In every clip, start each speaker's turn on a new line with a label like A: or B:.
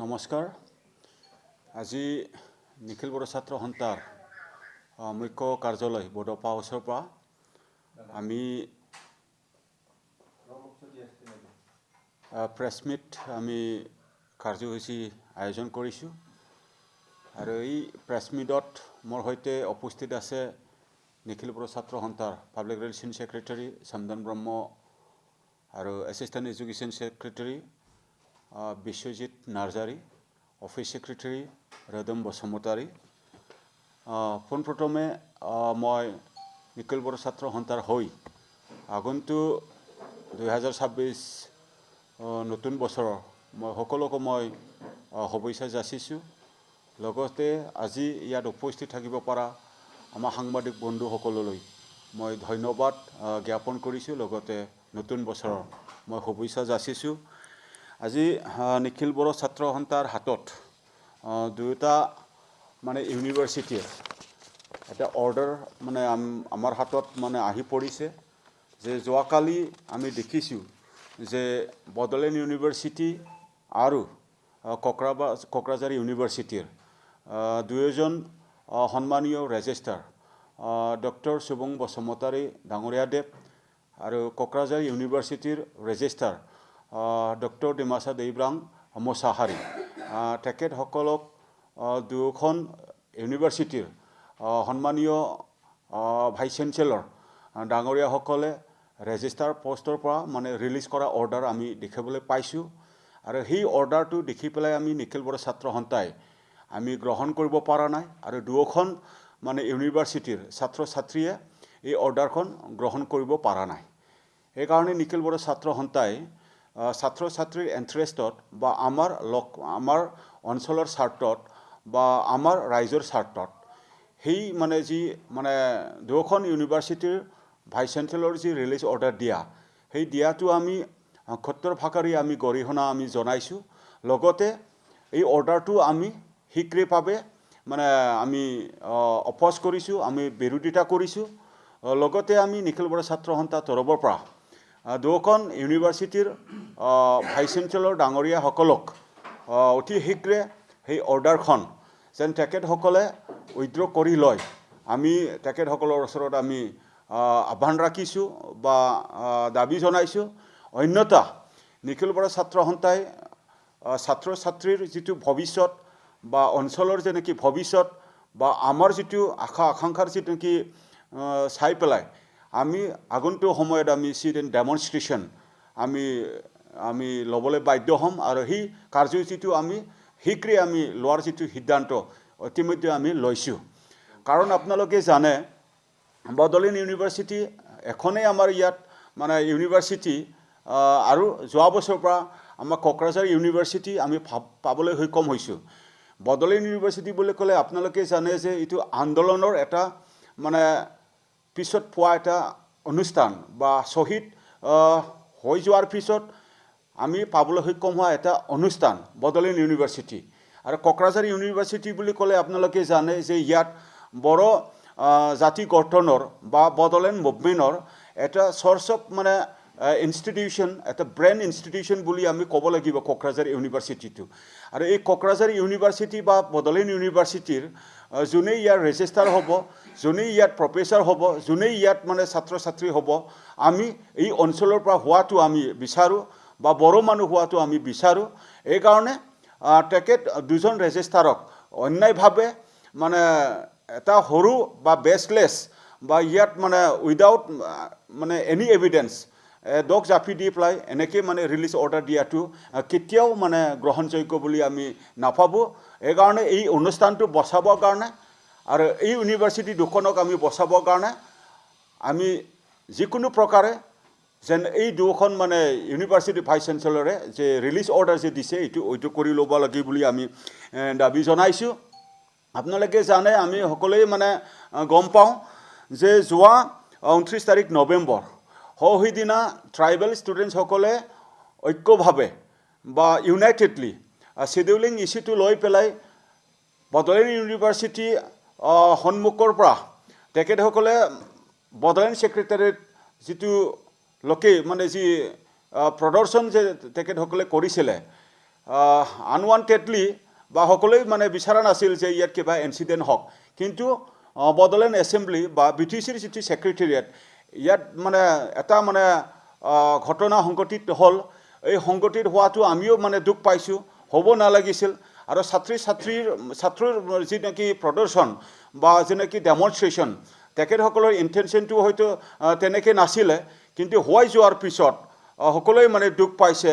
A: নমস্কাৰ। আজি নিখিল বড়ো ছাত্ৰ সন্থাৰ মুখ্য কাৰ্যালয় বডোপা হাউচৰ পৰা আমি প্ৰেছ মিট আমি কাৰ্যসূচী আয়োজন কৰিছোঁ আৰু এই প্ৰেছ মিটত মোৰ সৈতে উপস্থিত আছে নিখিল বড়ো ছাত্ৰ সন্থাৰ public relation secretary Somdon Brahma আৰু assistant education secretary Biswajit Narzary, office secretary Rodom Basumatary. পোনপ্ৰথমে মই নিখিল বড়ো ছাত্ৰ সন্থাৰ হৈ আগন্তুক 2026 নতুন বছৰৰ মই সকলোকে মই শুভেচ্ছা যাচিছোঁ। লগতে আজি ইয়াত উপস্থিত থাকিব পৰা আমাৰ সাংবাদিক বন্ধুসকললৈ মই ধন্যবাদ জ্ঞাপন কৰিছোঁ। লগতে নতুন বছৰৰ মই শুভেচ্ছা যাচিছোঁ। আজি নিখিল বড়ো ছাত্ৰ সন্থাৰ হাতত দুটা ইউনিভাৰ্চিটিৰ এটা অৰ্ডাৰ আমাৰ হাতত আহি পৰিছে যে যোৱাকালি আমি দেখিছোঁ যে বড়োলেণ্ড ইউনিভাৰ্চিটি আৰু কোকৰাঝাৰ ইউনিভাৰ্চিটিৰ দুয়োজন সন্মানীয় ৰেজিষ্ট্ৰাৰ ডক্টৰ শুভম বসুমতাৰী ডাঙৰীয়াদেৱ আৰু কোকৰাঝাৰ ইউনিভাৰ্চিটিৰ ৰেজিষ্ট্ৰাৰ ডক্টৰ ডিমাচা দেইব্ৰাং মোছাহাৰী তেখেতসকলক দুখন ইউনিভাৰ্চিটিৰ সন্মানীয় ভাইচ চেঞ্চেলৰ ডাঙৰীয়াসকলে ৰেজিষ্ট্ৰাৰ পষ্টৰ পৰা ৰিলিজ কৰা অৰ্ডাৰ আমি দেখিবলৈ পাইছোঁ আৰু সেই অৰ্ডাৰটো দেখি পেলাই আমি নিখিল বড়ো ছাত্ৰ সন্থাই আমি গ্ৰহণ কৰিব পৰা নাই আৰু দুয়োখন ইউনিভাৰ্চিটিৰ ছাত্ৰ ছাত্ৰীয়ে এই অৰ্ডাৰখন গ্ৰহণ কৰিব পৰা নাই। সেইকাৰণে নিখিল বড়ো ছাত্ৰ সন্থাই ছাত্ৰ ছাত্ৰীৰ ইণ্টাৰেষ্টত বা আমাৰ অঞ্চলৰ স্বাৰ্থত বা আমাৰ ৰাইজৰ স্বাৰ্থত সেই যি দুয়োখন ইউনিভাৰ্চিটিৰ ভাইচ চেঞ্চেলৰ যি ৰিলিজ অৰ্ডাৰ দিয়া সেই দিয়াটো আমি সত্তৰ ভাষাৰে আমি গৰিহণা আমি জনাইছোঁ। লগতে এই অৰ্ডাৰটো আমি শীঘ্ৰভাৱে আমি অপ'জ কৰিছোঁ, আমি বিৰোধিতা কৰিছোঁ। লগতে আমি নিখিল বড়ো ছাত্ৰ সন্থাৰ তৰফৰ পৰা দুয়োখন ইউনিভাৰ্চিটিৰ ভাইচ চেঞ্চেলৰ ডাঙৰীয়াসকলক অতি শীঘ্ৰে সেই অৰ্ডাৰখন যেন তেখেতসকলে উইথড্ৰ কৰি লয় আমি তেখেতসকলৰ ওচৰত আমি আহ্বান ৰাখিছোঁ বা দাবী জনাইছোঁ। অন্যথা নিখিল বড়ো ছাত্ৰ সন্থাই ছাত্ৰ ছাত্ৰীৰ যিটো ভৱিষ্যত বা অঞ্চলৰ যে নেকি ভৱিষ্যত বা আমাৰ যিটো আশা আকাংক্ষাৰ যিটো নেকি চাই পেলাই আমি আগন্তুক সময়ত আমি ডেমনষ্ট্ৰেশ্যন আমি ল'বলৈ বাধ্য হ'ম আৰু সেই কাৰ্যসূচীটো আমি শীঘ্ৰে আমি লোৱাৰ যিটো সিদ্ধান্ত ইতিমধ্যে আমি লৈছোঁ। কাৰণ আপোনালোকে জানে বড়োলেণ্ড ইউনিভাৰ্চিটি এখনেই আমাৰ ইয়াত ইউনিভাৰ্চিটি আৰু যোৱা বছৰৰ পৰা আমাৰ কোকৰাঝাৰ ইউনিভাৰ্চিটি আমি পাবলৈ সক্ষম হৈছোঁ। বড়োলেণ্ড ইউনিভাৰ্চিটি বুলি ক'লে আপোনালোকে জানে যে এইটো আন্দোলনৰ এটা পিছত পোৱা এটা অনুষ্ঠান বা শ্বহীদ হৈ যোৱাৰ পিছত আমি পাবলৈ সক্ষম হোৱা এটা অনুষ্ঠান বড়োলেণ্ড ইউনিভাৰ্চিটি। আৰু কোকৰাঝাৰ ইউনিভাৰ্চিটি বুলি ক'লে আপোনালোকে জানে যে ইয়াত বড়ো জাতি গঠনৰ বা বড়োলেণ্ড মুভমেণ্টৰ এটা চৰ্চ অফ ইনষ্টিটিউশ্যন, এটা ব্ৰেণ্ড ইনষ্টিটিউশ্যন বুলি আমি ক'ব লাগিব কোকৰাঝাৰ ইউনিভাৰ্চিটিটো। আৰু এই কোকৰাঝাৰ ইউনিভাৰ্চিটি বা বড়োলেণ্ড ইউনিভাৰ্চিটিৰ যোনেই ইয়াৰ ৰেজিষ্ট্ৰাৰ হ'ব, যোনেই ইয়াত প্ৰফেচাৰ হ'ব, যোনেই ইয়াত ছাত্ৰ ছাত্ৰী হ'ব, আমি এই অঞ্চলৰ পৰা হোৱাটো আমি বিচাৰোঁ বা বড়ো মানুহ হোৱাটো আমি বিচাৰোঁ। এইকাৰণে তেখেত দুজন ৰেজিষ্ট্ৰাৰক অন্যায়ভাৱে এটা সৰু বা বেচলেছ বা ইয়াত উইদাউট এনি এভিডেন্স দক জাপি দি পেলাই এনেকৈ ৰিলিজ অৰ্ডাৰ দিয়াটো কেতিয়াও গ্ৰহণযোগ্য বুলি আমি নাভাবোঁ। এইকাৰণে এই অনুষ্ঠানটো বচাবৰ কাৰণে আৰু এই ইউনিভাৰ্চিটি দুখনক আমি বচাবৰ কাৰণে আমি যিকোনো প্ৰকাৰে যেন এই দুখন ইউনিভাৰ্চিটি ভাইচ চেঞ্চেলৰে যে ৰিলিজ অৰ্ডাৰ যে দিছে এইটো কৰি ল'ব লাগে বুলি আমি দাবী জনাইছোঁ। আপোনালোকে জানে আমি সকলোৱে গম পাওঁ যে যোৱা 29 তাৰিখ নৱেম্বৰ সেইদিনা ট্ৰাইবেল ষ্টুডেণ্টসকলে ঐক্যভাৱে বা ইউনাইটেডলি শ্বেডিউলিং ইছ্যুটো লৈ পেলাই বড়োলেণ্ড ইউনিভাৰ্চিটি সন্মুখৰ পৰা তেখেতসকলে বড়োলেণ্ড ছেক্ৰেটাৰীত যিটো লোকে যি প্ৰদৰ্শন যে তেখেতসকলে কৰিছিলে আনৱান্টেডলি বা সকলোৱে মানে বিচৰা নাছিল যে ইয়াত কিবা ইনচিডেণ্ট হওক কিন্তু বডোলেণ্ড এছেম্বলি বা BTCৰ যিটো ছেক্ৰেটেৰিয়েট ইয়াত মানে এটা মানে ঘটনা সংঘটিত হ'ল এই সংঘটিত হোৱাটো আমিও মানে দুখ পাইছোঁ হ'ব নালাগিছিল আৰু ছাত্ৰৰ যি নেকি প্ৰদৰ্শন বা যি নেকি ডেমনষ্ট্ৰেশ্যন তেখেতসকলৰ ইণ্টেনশ্যনটো হয়তো তেনেকৈ নাছিলে কিন্তু হোৱাই যোৱাৰ পিছত সকলোৱে মানে দুখ পাইছে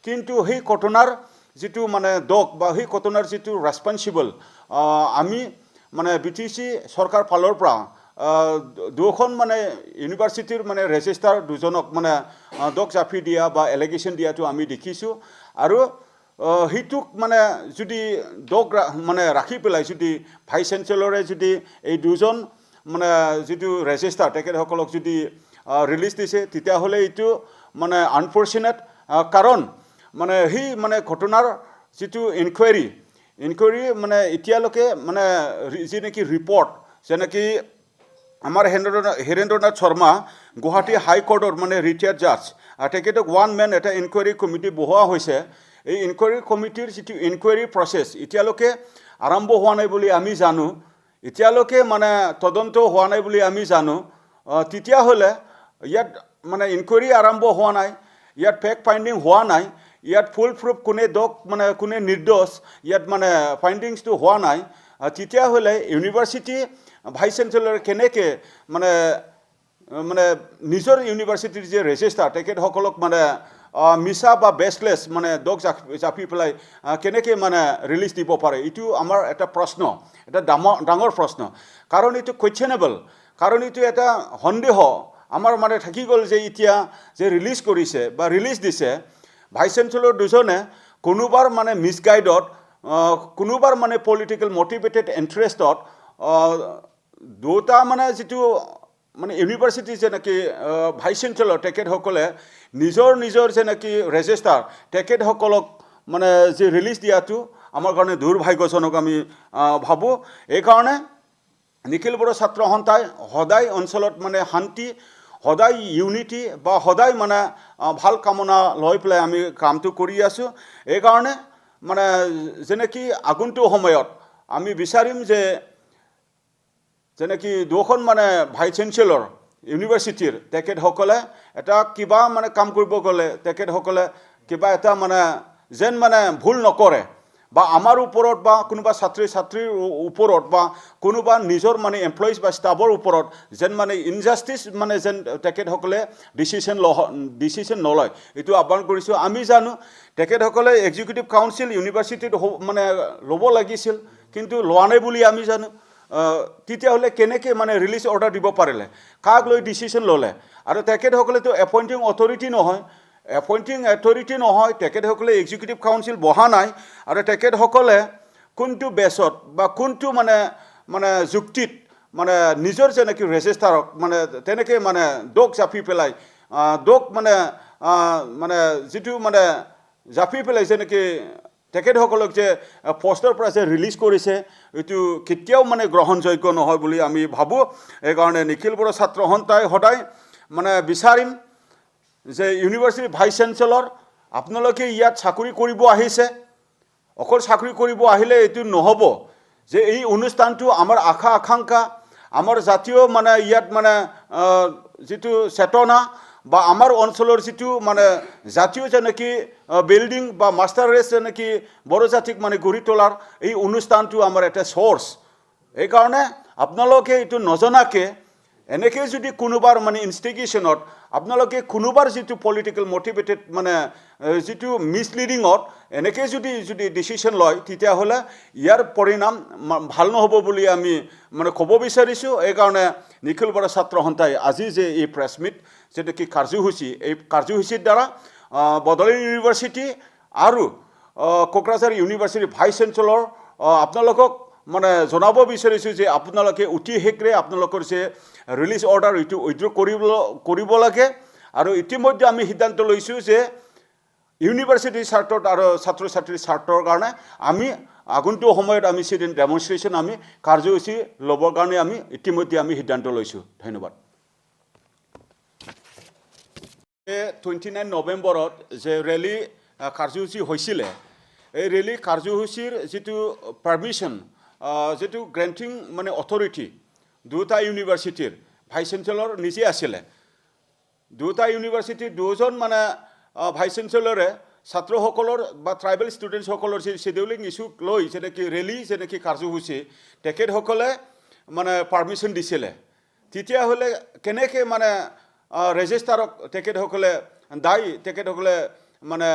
A: কিন্তু সেই ঘটনাৰ যিটো মানে দোষ বা সেই ঘটনাৰ যিটো ৰেছপন্সিবল আমি মানে BTC চৰকাৰ ফালৰ পৰা দুখন মানে ইউনিভাৰ্চিটিৰ মানে ৰেজিষ্ট্ৰাৰ দুজনক মানে দোষ জাপি দিয়া বা এলিগেশ্যন দিয়াটো আমি দেখিছোঁ আৰু সেইটোক মানে যদি দোষ মানে ৰাখি পেলাই যদি ভাইচ চেঞ্চেলৰে যদি এই দুজন মানে যিটো ৰেজিষ্ট্ৰাৰ তেখেতসকলক যদি ৰিলিজ দিছে তেতিয়াহ'লে এইটো মানে আনফৰ্চুনেট কাৰণ মানে সেই মানে ঘটনাৰ যিটো ইনকুৱাৰী মানে এতিয়ালৈকে মানে যি নেকি ৰিপৰ্ট যেনেকৈ আমাৰ হীৰেন্দ্ৰনাথ শৰ্মা গুৱাহাটী হাইকোৰ্টৰ মানে ৰিটায়াৰ্ড জাজ তেখেতক ওৱান মেন এটা ইনকুৱাৰী কমিটি বহোৱা হৈছে এই ইনকুৱাৰী কমিটিৰ যিটো ইনকুৱাৰী প্ৰচেছ এতিয়ালৈকে আৰম্ভ হোৱা নাই বুলি আমি জানো এতিয়ালৈকে মানে তদন্ত হোৱা নাই বুলি আমি জানো তেতিয়াহ'লে ইয়াত মানে ইনকুৱাৰী আৰম্ভ হোৱা নাই ইয়াত ফেক্ট ফাইণ্ডিং হোৱা নাই ইয়াত ফুল প্ৰুফ কোনে দোষ মানে কোনে নিৰ্দোষ ইয়াত মানে ফাইণ্ডিংছটো হোৱা নাই তেতিয়াহ'লে ইউনিভাৰ্চিটি ভাইচ চেঞ্চেলৰ কেনেকৈ মানে মানে নিজৰ ইউনিভাৰ্চিটিৰ যে ৰেজিষ্ট্ৰাৰ তেখেতসকলক মানে মিছা বা বেচলেছ মানে দোষ জাপি পেলাই কেনেকৈ মানে ৰিলিজ দিব পাৰে এইটো আমাৰ এটা প্ৰশ্ন এটা ডাঙৰ প্ৰশ্ন কাৰণ এইটো কুৱেশ্যনেবল কাৰণ এইটো এটা সন্দেহ আমাৰ মানে থাকি গ'ল যে এতিয়া যে ৰিলিজ কৰিছে বা ৰিলিজ দিছে ভাইচ চেঞ্চেলৰ দুজনে কোনোবাৰ মানে মিছগাইডত কোনোবাৰ মানে পলিটিকেল মটিভেটেড ইণ্টাৰেষ্টত দুটা মানে যিটো মানে ইউনিভাৰ্চিটি যেনেকৈ ভাইচ চেঞ্চেলৰ তেখেতসকলে নিজৰ যেনেকৈ ৰেজিষ্ট্ৰাৰ তেখেতসকলক মানে যে ৰিলিজ দিয়াটো আমাৰ কাৰণে দুৰ্ভাগ্যজনক আমি ভাবোঁ এইকাৰণে নিখিল বড়ো ছাত্ৰ সন্থাই সদায় অঞ্চলত মানে শান্তি সদায় ইউনিটি বা সদায় মানে ভাল কামনা লৈ পেলাই আমি কামটো কৰি আছোঁ এইকাৰণে মানে যেনেকৈ আগন্তুক সময়ত আমি বিচাৰিম যে যেনেকৈ দুখন মানে ভাইচ চেঞ্চেলৰ ইউনিভাৰ্চিটিৰ তেখেতসকলে এটা কিবা মানে কাম কৰিব গ'লে তেখেতসকলে কিবা এটা মানে যেন মানে ভুল নকৰে বা আমাৰ ওপৰত বা কোনোবা ছাত্ৰীৰ ওপৰত বা কোনোবা নিজৰ মানে এমপ্লয়িজ বা ষ্টাফৰ ওপৰত যেন মানে ইনজাষ্টিচ মানে যেন তেখেতসকলে ডিচিশ্যন নলয় এইটো আহ্বান কৰিছোঁ আমি জানো তেখেতসকলে এক্সিকিউটিভ কাউন্সিল ইউনিভাৰ্চিটিত মানে ল'ব লাগিছিল কিন্তু লোৱা নাই বুলি আমি জানো তেতিয়াহ'লে কেনেকৈ মানে ৰিলিজ অৰ্ডাৰ দিব পাৰিলে কাক লৈ ডিচিশ্যন ল'লে আৰু তেখেতসকলেতো এপইণ্টিং অথৰিটি নহয় তেখেতসকলে এক্সিকিউটিভ কাউন্সিল বহা নাই আৰু তেখেতসকলে কোনটো বেছত বা কোনটো মানে মানে যুক্তিত মানে নিজৰ যেনেকৈ ৰেজিষ্ট্ৰাৰক মানে তেনেকৈ মানে দোষ জাপি পেলাই দোষ মানে মানে যিটো মানে জাপি পেলাই যেনেকৈ তেখেতসকলক যে পোষ্টৰ পৰা যে ৰিলিজ কৰিছে এইটো কেতিয়াও মানে গ্ৰহণযোগ্য নহয় বুলি আমি ভাবোঁ এইকাৰণে নিখিল বড়ো ছাত্ৰ সন্থাই সদায় মানে বিচাৰিম যে ইউনিভাৰ্চিটি ভাইচ চেঞ্চেলৰ আপোনালোকে ইয়াত চাকৰি কৰিব আহিছে অকল চাকৰি কৰিব আহিলে এইটো নহ'ব যে এই অনুষ্ঠানটো আমাৰ আশা আকাংক্ষা আমাৰ জাতীয় মানে ইয়াত মানে যিটো চেতনা বা আমাৰ অঞ্চলৰ যিটো মানে জাতীয় যেনেকৈ বিল্ডিং বা মাষ্টাৰ ৰেচ যেনেকৈ বড়ো জাতিক মানে গঢ়ি তোলাৰ এই অনুষ্ঠানটো আমাৰ এটা চ'ৰ্চ এইকাৰণে আপোনালোকে এইটো নজনাকৈ এনেকৈ যদি কোনোবাৰ মানে ইনষ্টিগেশ্যনত আপোনালোকে কোনোবাৰ যিটো পলিটিকেল মটিভেটেড মানে যিটো মিছলিডিঙত এনেকৈ যদি ডিচিশ্যন লয় তেতিয়াহ'লে ইয়াৰ পৰিণাম ভাল নহ'ব বুলি আমি মানে ক'ব বিচাৰিছোঁ এইকাৰণে নিখিল বড়ো ছাত্ৰ সন্থাই আজি যে এই প্ৰেছ মিট যেটো কি কাৰ্যসূচী এই কাৰ্যসূচীৰ দ্বাৰা বডোলেণ্ড ইউনিভাৰ্চিটি আৰু কোকৰাঝাৰ ইউনিভাৰ্চিটি ভাইচ চেঞ্চেলৰ আপোনালোকক মানে জনাব বিচাৰিছোঁ যে আপোনালোকে অতি শীঘ্ৰে আপোনালোকৰ যে ৰিলিজ অৰ্ডাৰ এইটো উইথড্ৰ কৰিব লাগে আৰু ইতিমধ্যে আমি সিদ্ধান্ত লৈছোঁ যে ইউনিভাৰ্চিটিৰ স্বাৰ্থত আৰু ছাত্ৰ ছাত্ৰীৰ স্বাৰ্থৰ কাৰণে আমি আগন্তুক সময়ত আমি সেদিন ডেমনষ্ট্ৰেশ্যন আমি কাৰ্যসূচী ল'বৰ কাৰণে আমি ইতিমধ্যে আমি সিদ্ধান্ত লৈছোঁ ধন্যবাদ 29 নৱেম্বৰত যে ৰেলী কাৰ্যসূচী হৈছিলে এই ৰেলী কাৰ্যসূচীৰ যিটো পাৰ্মিশ্যন যিটো গ্ৰেণ্টিং মানে অথৰিটি দুটা ইউনিভাৰ্চিটিৰ ভাইচ চেঞ্চেলৰ নিজে আছিলে দুটা ইউনিভাৰ্চিটিৰ দুজন মানে ভাইচ চেঞ্চেলৰে ছাত্ৰসকলৰ বা ট্ৰাইবেল ষ্টুডেণ্টসকলৰ যি শ্বেডিউলিং ইছ্যুক লৈ যেনেকৈ ৰেলী যেনেকৈ কাৰ্যসূচী তেখেতসকলে মানে পাৰ্মিশ্যন দিছিলে তেতিয়াহ'লে কেনেকৈ মানে ৰেজিষ্টাৰক তেখেতসকলে দায় তেখেতসকলে মানে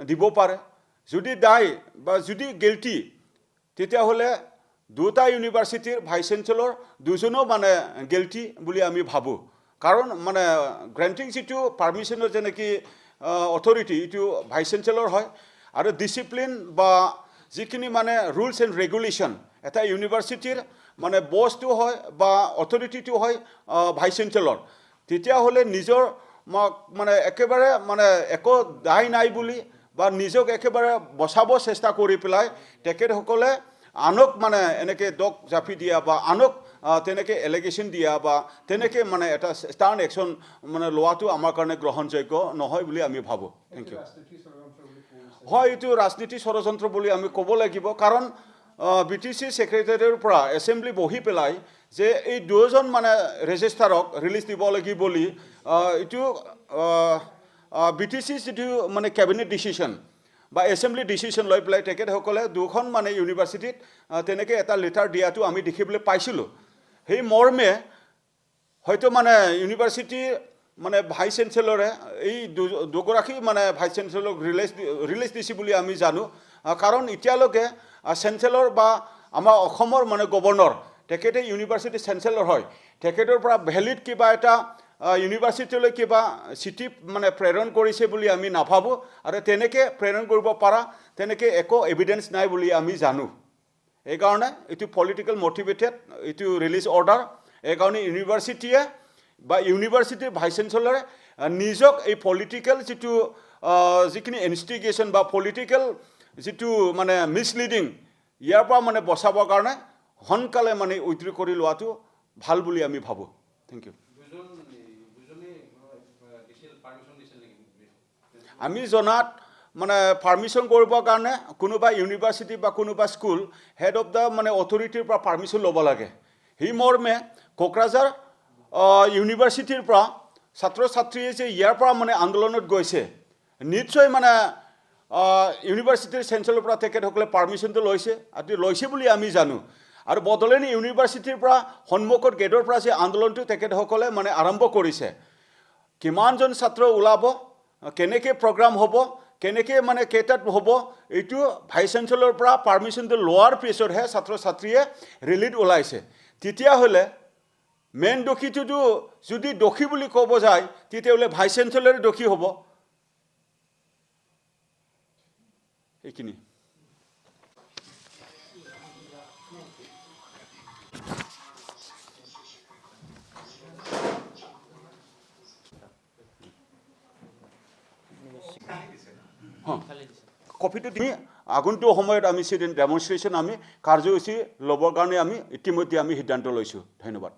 A: দিব পাৰে যদি দায় বা যদি গিল্টি তেতিয়াহ'লে দুটা ইউনিভাৰ্চিটিৰ ভাইচ চেঞ্চেলৰ দুজনো মানে গিল্টি বুলি আমি ভাবোঁ কাৰণ মানে গ্ৰেণ্টিং যিটো পাৰ্মিশ্যনৰ যেনেকৈ অথৰিটি এইটো ভাইচ চেঞ্চেলৰ হয় আৰু ডিচিপ্লিন বা যিখিনি মানে ৰুলছ এণ্ড ৰেগুলেশ্যন এটা ইউনিভাৰ্চিটিৰ মানে বছটো হয় বা অথৰিটিটো হয় ভাইচ চেঞ্চেলৰ তেতিয়াহ'লে নিজৰ মানে একেবাৰে মানে একো দায় নাই বুলি বা নিজক একেবাৰে বচাব চেষ্টা কৰি পেলাই তেখেতসকলে আনক মানে এনেকৈ দক জাপি দিয়া বা আনক তেনেকৈ এলিগেশ্যন দিয়া বা তেনেকৈ মানে এটা ষ্টাৰ্ণ একশ্যন মানে লোৱাটো আমাৰ কাৰণে গ্ৰহণযোগ্য নহয় বুলি আমি ভাবোঁ থেংক ইউ হয় এইটো ৰাজনীতি ষড়যন্ত্ৰ বুলি আমি ক'ব লাগিব কাৰণ BTC ছেক্ৰেটাৰীৰ পৰা এছেম্বলি বহি পেলাই যে এই দুজন মানে ৰেজিষ্টাৰক ৰিলিজ দিব লাগিব বুলি এইটো BTC যিটো মানে কেবিনেট ডিচিশ্যন বা এছেম্বলি ডিচিশ্যন লৈ পেলাই তেখেতসকলে দুখন মানে ইউনিভাৰ্চিটিত তেনেকৈ এটা লেটাৰ দিয়াটো আমি দেখিবলৈ পাইছিলোঁ সেই মৰ্মে হয়তো মানে ইউনিভাৰ্চিটি মানে ভাইচ চেঞ্চেলৰে এই দুগৰাকী মানে ভাইচ চেঞ্চেলৰক ৰিলিজ দিছে বুলি আমি জানো কাৰণ এতিয়ালৈকে চেঞ্চেলৰ বা আমাৰ অসমৰ মানে গভৰ্ণৰ তেখেতে ইউনিভাৰ্চিটি চেঞ্চেলৰ হয় তেখেতৰ পৰা ভেলিড কিবা এটা ইউনিভাৰ্চিটিলৈ কিবা চিঠি মানে প্ৰেৰণ কৰিছে বুলি আমি নাভাবোঁ আৰু তেনেকৈ প্ৰেৰণ কৰিব পৰা তেনেকৈ একো এভিডেঞ্চ নাই বুলি আমি জানো এইকাৰণে এইটো পলিটিকেল মটিভেটেড এইটো ৰিলিজ অৰ্ডাৰ এইকাৰণে ইউনিভাৰ্চিটিয়ে বা ইউনিভাৰ্চিটিৰ ভাইচ চেঞ্চেলৰে নিজক এই পলিটিকেল যিটো যিখিনি ইনষ্টিগেশ্যন বা পলিটিকেল যিটো মানে মিছলিডিং ইয়াৰ পৰা মানে বচাবৰ কাৰণে সোনকালে মানে উইথড্ৰ কৰি লোৱাটো ভাল বুলি আমি ভাবোঁ থেংক ইউ আমি জনাত মানে পাৰ্মিশ্যন কৰিবৰ কাৰণে কোনোবা ইউনিভাৰ্চিটি বা কোনোবা স্কুল হেড অফ দ্য মানে অথৰিটিৰ পৰা পাৰ্মিশ্যন ল'ব লাগে সেই মৰ্মে কোকৰাঝাৰ ইউনিভাৰ্চিটিৰ পৰা ছাত্ৰ ছাত্ৰীয়ে যে ইয়াৰ পৰা মানে আন্দোলনত গৈছে নিশ্চয় মানে ইউনিভাৰ্চিটিৰ চেঞ্চেলৰ পৰা তেখেতসকলে পাৰ্মিশ্যনটো লৈছে বুলি আমি জানো আৰু বদলেনী ইউনিভাৰ্চিটিৰ পৰা সন্মুখত গেটৰ পৰা যে আন্দোলনটো তেখেতসকলে মানে আৰম্ভ কৰিছে কিমানজন ছাত্ৰ ওলাব কেনেকৈ প্ৰগ্ৰাম হ'ব কেনেকৈ মানে কেইটাত হ'ব এইটো ভাইচ চেঞ্চেলৰ পৰা পাৰ্মিশ্যনটো লোৱাৰ পিছতহে ছাত্ৰ ছাত্ৰীয়ে ৰেলীত ওলাইছে তেতিয়াহ'লে মেইন দোষীটোতো যদি দোষী বুলি ক'ব যায় তেতিয়াহ'লে ভাইচ চেঞ্চেলৰে দোষী হ'ব এইখিনি কপিটো দি আগন্তুক সময়ত আমি চিট ডেমনষ্ট্ৰেশ্যন আমি কাৰ্যসূচী ল'বৰ কাৰণে আমি ইতিমধ্যে আমি সিদ্ধান্ত লৈছোঁ ধন্যবাদ